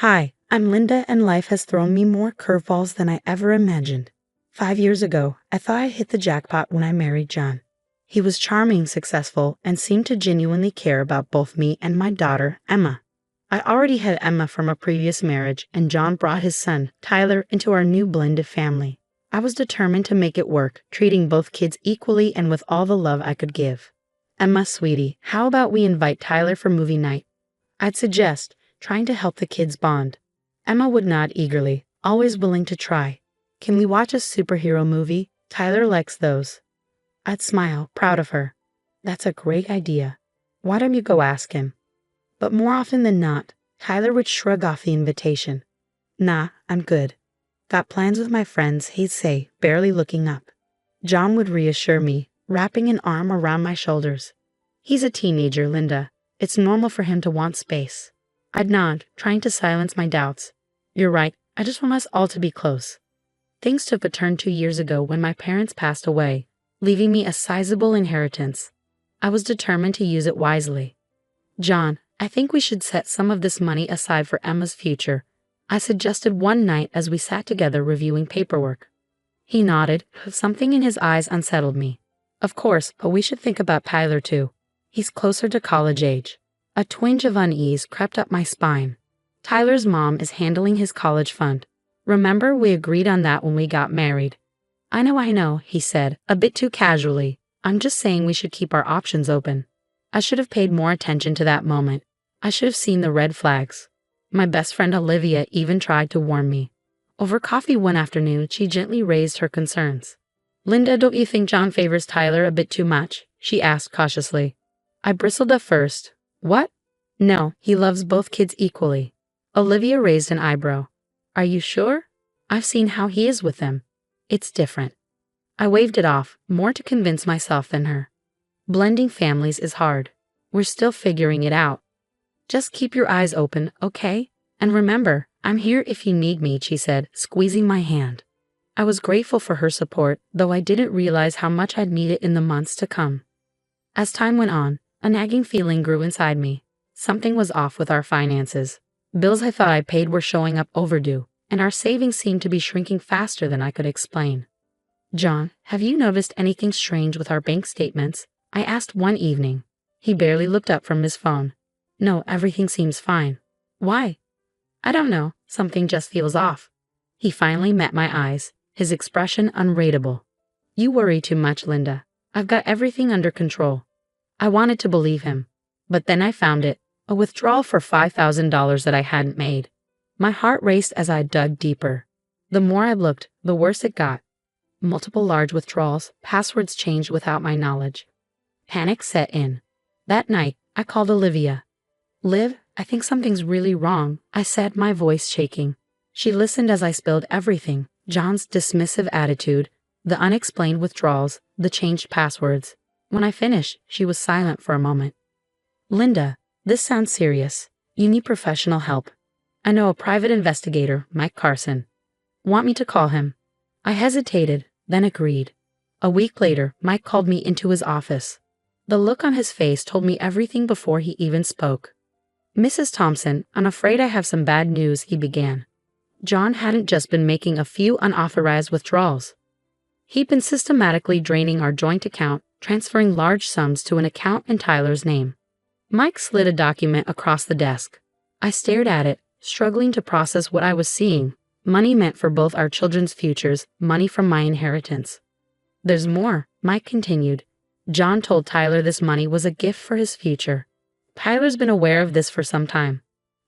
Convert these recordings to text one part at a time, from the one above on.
Hi, I'm Linda, and life has thrown me more curveballs than I ever imagined. 5 years ago, I thought I hit the jackpot when I married John. He was charming, successful, and seemed to genuinely care about both me and my daughter, Emma. I already had Emma from a previous marriage, and John brought his son, Tyler, into our new blended family. I was determined to make it work, treating both kids equally and with all the love I could give. Emma, sweetie, how about we invite Tyler for movie night? I'd suggest, trying to help the kids bond. Emma would nod eagerly, always willing to try. Can we watch a superhero movie? Tyler likes those. I'd smile, proud of her. That's a great idea. Why don't you go ask him? But more often than not, Tyler would shrug off the invitation. Nah, I'm good. Got plans with my friends, he'd say, barely looking up. John would reassure me, wrapping an arm around my shoulders. He's a teenager, Linda. It's normal for him to want space. I'd nod, trying to silence my doubts. You're right, I just want us all to be close. Things took a turn 2 years ago when my parents passed away, leaving me a sizable inheritance. I was determined to use it wisely. John, I think we should set some of this money aside for Emma's future, I suggested one night as we sat together reviewing paperwork. He nodded, but something in his eyes unsettled me. Of course, but we should think about Tyler too. He's closer to college age. A twinge of unease crept up my spine. Tyler's mom is handling his college fund. Remember, we agreed on that when we got married. I know, he said, a bit too casually. I'm just saying we should keep our options open. I should have paid more attention to that moment. I should have seen the red flags. My best friend Olivia even tried to warn me. Over coffee one afternoon, she gently raised her concerns. Linda, don't you think John favors Tyler a bit too much? She asked cautiously. I bristled at first. What? No, he loves both kids equally. Olivia raised an eyebrow. Are you sure? I've seen how he is with them. It's different. I waved it off, more to convince myself than her. Blending families is hard. We're still figuring it out. Just keep your eyes open, okay? And remember, I'm here if you need me, she said, squeezing my hand. I was grateful for her support, though I didn't realize how much I'd need it in the months to come. As time went on, a nagging feeling grew inside me. Something was off with our finances. Bills I thought I paid were showing up overdue, and our savings seemed to be shrinking faster than I could explain. John, have you noticed anything strange with our bank statements? I asked one evening. He barely looked up from his phone. No, everything seems fine. Why? I don't know. Something just feels off. He finally met my eyes, his expression unreadable. You worry too much, Linda. I've got everything under control. I wanted to believe him, but then I found it, a withdrawal for $5,000 that I hadn't made. My heart raced as I dug deeper. The more I looked, the worse it got. Multiple large withdrawals, passwords changed without my knowledge. Panic set in. That night, I called Olivia. Liv, I think something's really wrong, I said, my voice shaking. She listened as I spilled everything, John's dismissive attitude, the unexplained withdrawals, the changed passwords. When I finished, she was silent for a moment. Linda, this sounds serious. You need professional help. I know a private investigator, Mike Carson. Want me to call him? I hesitated, then agreed. A week later, Mike called me into his office. The look on his face told me everything before he even spoke. Mrs. Thompson, I'm afraid I have some bad news, he began. John hadn't just been making a few unauthorized withdrawals. He'd been systematically draining our joint account, transferring large sums to an account in Tyler's name. Mike slid a document across the desk. I stared at it, struggling to process what I was seeing. Money meant for both our children's futures, money from my inheritance. There's more, Mike continued. John told Tyler this money was a gift for his future. Tyler's been aware of this for some time.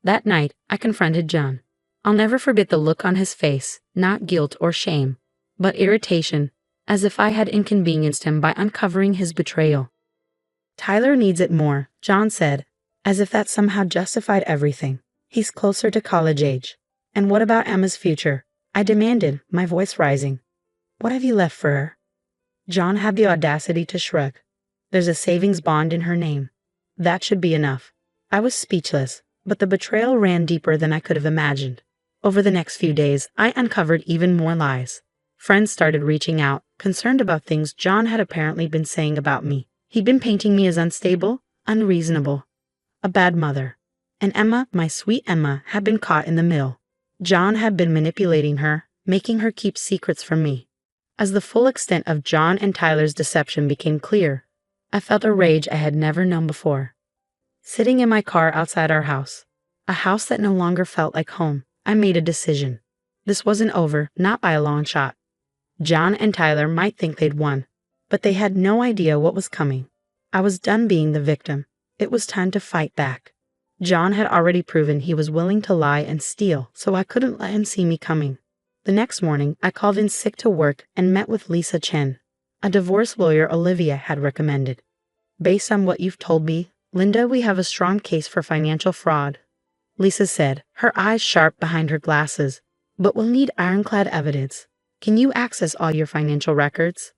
That night, I confronted John. I'll never forget the look on his face, not guilt or shame, but irritation, as if I had inconvenienced him by uncovering his betrayal. Tyler needs it more, John said, as if that somehow justified everything. He's closer to college age. And what about Emma's future? I demanded, my voice rising. What have you left for her? John had the audacity to shrug. There's a savings bond in her name. That should be enough. I was speechless, but the betrayal ran deeper than I could have imagined. Over the next few days, I uncovered even more lies. Friends started reaching out, concerned about things John had apparently been saying about me. He'd been painting me as unstable, unreasonable, a bad mother. And Emma, my sweet Emma, had been caught in the middle. John had been manipulating her, making her keep secrets from me. As the full extent of John and Tyler's deception became clear, I felt a rage I had never known before. Sitting in my car outside our house, a house that no longer felt like home, I made a decision. This wasn't over, not by a long shot. John and Tyler might think they'd won, but they had no idea what was coming. I was done being the victim. It was time to fight back. John had already proven he was willing to lie and steal, so I couldn't let him see me coming. The next morning, I called in sick to work and met with Lisa Chen, a divorce lawyer Olivia had recommended. Based on what you've told me, Linda, we have a strong case for financial fraud, Lisa said, her eyes sharp behind her glasses. But we'll need ironclad evidence. Can you access all your financial records?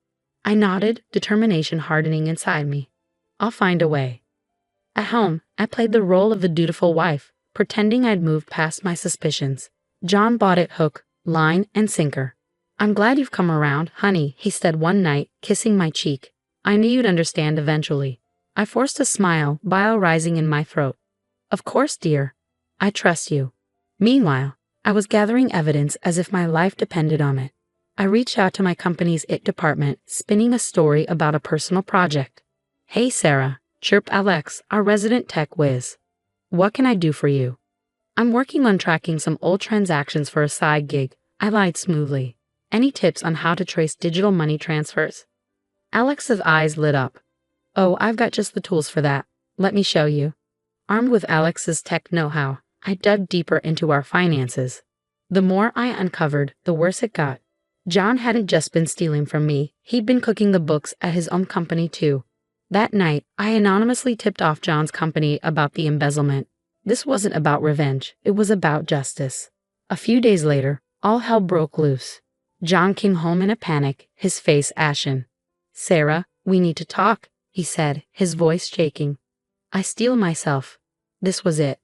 I nodded, determination hardening inside me. I'll find a way. At home, I played the role of the dutiful wife, pretending I'd moved past my suspicions. John bought it hook, line, and sinker. I'm glad you've come around, honey, he said one night, kissing my cheek. I knew you'd understand eventually. I forced a smile, bile rising in my throat. Of course, dear. I trust you. Meanwhile, I was gathering evidence as if my life depended on it. I reached out to my company's IT department, spinning a story about a personal project. Hey Sarah, chirped Alex, our resident tech whiz. What can I do for you? I'm working on tracking some old transactions for a side gig, I lied smoothly. Any tips on how to trace digital money transfers? Alex's eyes lit up. Oh, I've got just the tools for that. Let me show you. Armed with Alex's tech know-how, I dug deeper into our finances. The more I uncovered, the worse it got. John hadn't just been stealing from me, he'd been cooking the books at his own company too. That night, I anonymously tipped off John's company about the embezzlement. This wasn't about revenge, it was about justice. A few days later, all hell broke loose. John came home in a panic, his face ashen. Sarah, we need to talk, he said, his voice shaking. I steel myself. This was it.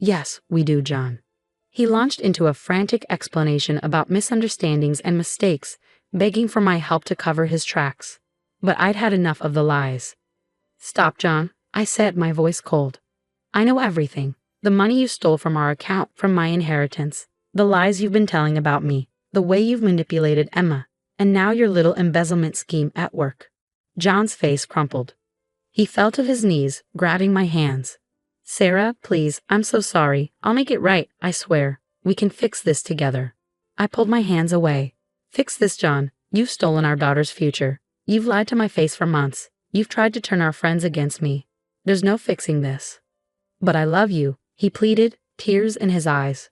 Yes, we do, John. He launched into a frantic explanation about misunderstandings and mistakes, begging for my help to cover his tracks. But I'd had enough of the lies. Stop, John, I said, my voice cold. I know everything. The money you stole from our account, from my inheritance, the lies you've been telling about me, the way you've manipulated Emma, and now your little embezzlement scheme at work. John's face crumpled. He fell to his knees, grabbing my hands. Sarah, please, I'm so sorry. I'll make it right, I swear. We can fix this together. I pulled my hands away. Fix this, John. You've stolen our daughter's future. You've lied to my face for months. You've tried to turn our friends against me. There's no fixing this. But I love you, he pleaded, tears in his eyes.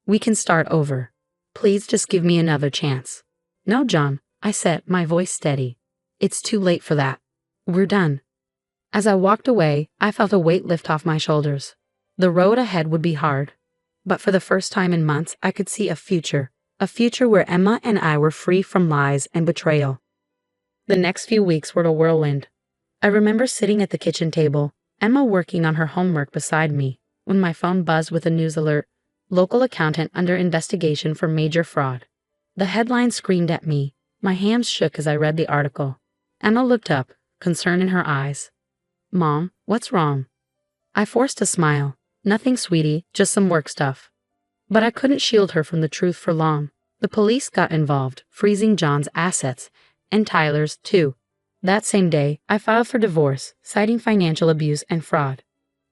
We can start over. Please just give me another chance. No, John, I said, my voice steady. It's too late for that. We're done. As I walked away, I felt a weight lift off my shoulders. The road ahead would be hard. But for the first time in months, I could see a future where Emma and I were free from lies and betrayal. The next few weeks were a whirlwind. I remember sitting at the kitchen table, Emma working on her homework beside me, when my phone buzzed with a news alert. Local accountant under investigation for major fraud. The headline screamed at me. My hands shook as I read the article. Emma looked up, concern in her eyes. Mom, what's wrong? I forced a smile. Nothing, sweetie, just some work stuff. But I couldn't shield her from the truth for long. The police got involved, freezing John's assets, and Tyler's, too. That same day, I filed for divorce, citing financial abuse and fraud.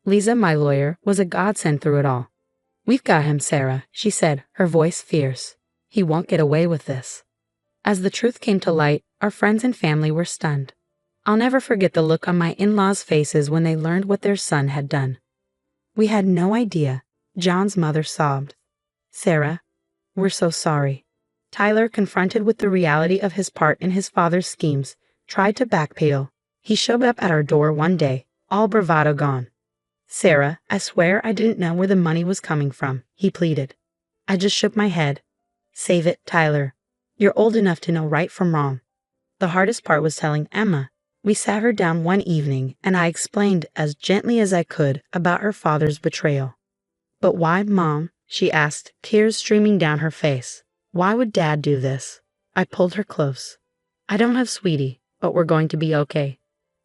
Lisa, my lawyer, was a godsend through it all. We've got him, Sarah, she said, her voice fierce. He won't get away with this. As the truth came to light, our friends and family were stunned. I'll never forget the look on my in-laws' faces when they learned what their son had done. We had no idea, John's mother sobbed. Sarah, we're so sorry. Tyler, confronted with the reality of his part in his father's schemes, tried to backpedal. He showed up at our door one day, all bravado gone. Sarah, I swear I didn't know where the money was coming from, he pleaded. I just shook my head. Save it, Tyler. You're old enough to know right from wrong. The hardest part was telling Emma. We sat her down one evening, and I explained as gently as I could about her father's betrayal. But why, Mom? She asked, tears streaming down her face. Why would Dad do this? I pulled her close. I don't have Sweetie, but we're going to be okay.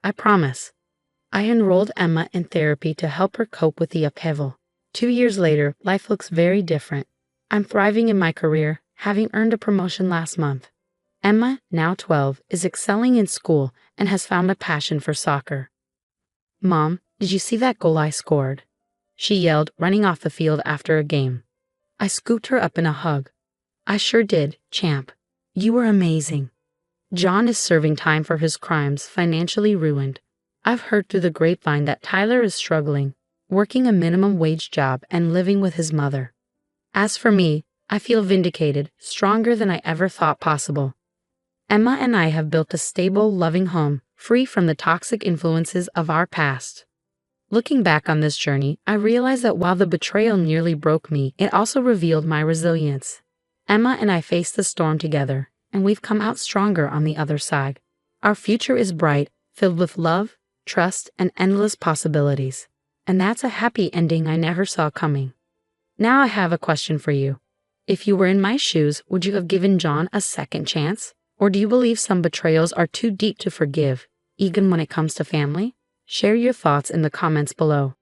I promise. I enrolled Emma in therapy to help her cope with the upheaval. 2 years later, life looks very different. I'm thriving in my career, having earned a promotion last month. Emma, now 12, is excelling in school and has found a passion for soccer. Mom, did you see that goal I scored? She yelled, running off the field after a game. I scooped her up in a hug. I sure did, champ. You were amazing. John is serving time for his crimes, financially ruined. I've heard through the grapevine that Tyler is struggling, working a minimum wage job and living with his mother. As for me, I feel vindicated, stronger than I ever thought possible. Emma and I have built a stable, loving home, free from the toxic influences of our past. Looking back on this journey, I realize that while the betrayal nearly broke me, it also revealed my resilience. Emma and I faced the storm together, and we've come out stronger on the other side. Our future is bright, filled with love, trust, and endless possibilities. And that's a happy ending I never saw coming. Now I have a question for you. If you were in my shoes, would you have given John a second chance? Or do you believe some betrayals are too deep to forgive, even when it comes to family? Share your thoughts in the comments below.